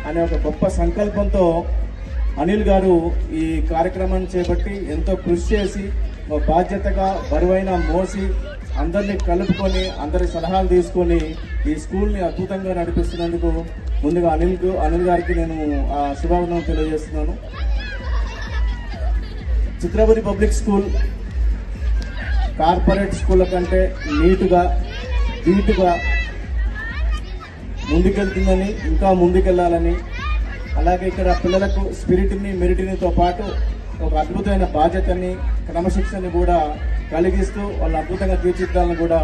అనే ఒక గొప్ప సంకల్పంతో అనిల్ గారు ఈ కార్యక్రమాన్ని చేపట్టి ఎంతో కృషి చేసి ఒక బాధ్యతగా బరువైన మోసి అందరినీ కలుపుకొని అందరి సలహాలు తీసుకొని ఈ స్కూల్ని అద్భుతంగా నడిపిస్తున్నందుకు ముందుగా అనిల్ గారికి నేను శుభాకాంక్షలు తెలియజేస్తున్నాను. చిత్రపురి పబ్లిక్ స్కూల్ కార్పొరేట్ స్కూళ్ళ కంటే నీటుగా ధీటుగా ముందుకెళ్తుందని, ఇంకా ముందుకెళ్లాలని, అలాగే ఇక్కడ పిల్లలకు స్పిరిట్ని మెరిట్నితో పాటు ఒక అద్భుతమైన బాధ్యతని క్రమశిక్షణని కూడా కలిగిస్తూ వాళ్ళు అద్భుతంగా తీర్చిదిద్దాలని కూడా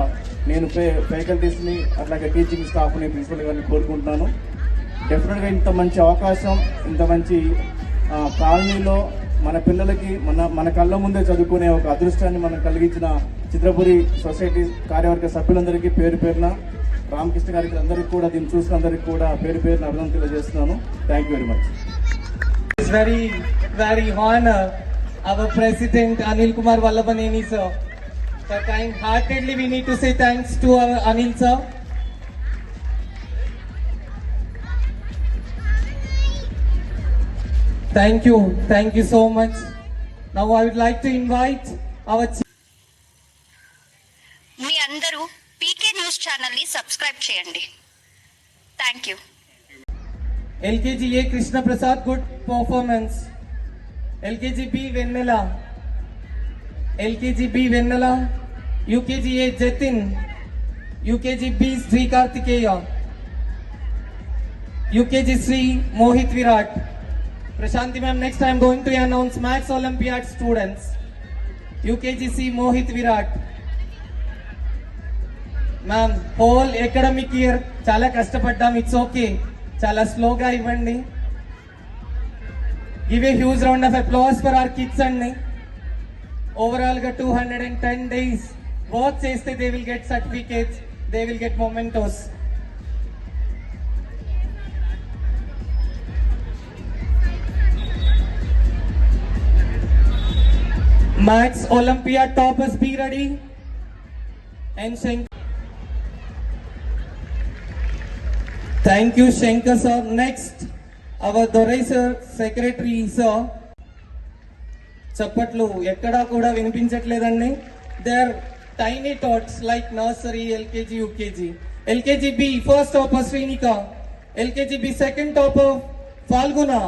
నేను ఫ్యాకల్టీస్ని అట్లాగే టీచింగ్ స్టాఫ్ని ప్రిన్సిపల్ గారిని కోరుకుంటున్నాను. డెఫినెట్గా ఇంత మంచి అవకాశం, ఇంత మంచి కాలనీలో మన పిల్లలకి మన కళ్ళ ముందే చదువుకునే ఒక అదృష్టాన్ని మనం కలిగించిన చిత్రపురి సొసైటీ కార్యవర్గ సభ్యులందరికీ పేరు పేరున, రామకృష్ణ గారికి అందరికీ కూడా, దీన్ని చూసిన అందరికీ కూడా పేరు పేరున అభినందనలు తెలియజేస్తున్నాను. Thank you very much. It's very honor our President Anil Kumar Vallabhaneni sir. For kind-heartedly we need to say thanks to our Anil sir. Thank you so much. Now I would like to invite our మీ అందరూ పీకే news channel ని subscribe చేయండి. Thank you. LKG A Krishna Prasad, good performance. LKG B Vennela, LKG B Vennela, UKG A Jatin, UKG B Sri Kartikeya, UKG C Mohit Virat. Prashanti ma'am, next I am going to announce Maths Olympiad students. UKG C Mohit Virat. Ma'am, whole academic year చాలా కష్టపడ్డాం, it's okay, చాలా స్లోగా ఇవ్వండి. Give a huge round of applause for our kids అండి. Overall గా 210 days work చేస్తే they will get certificates, they will get mementos. Maths olympiad toppers be ready. And Thank you, Shankar sir. Next, our Dorai sir, secretary sir. చప్పట్లు ఎక్కడా కూడా వినిపించట్లేదండి. Their tiny tots like nursery, LKG, UKG. LKG B first topper Srinika. LKG B second topper Falguna.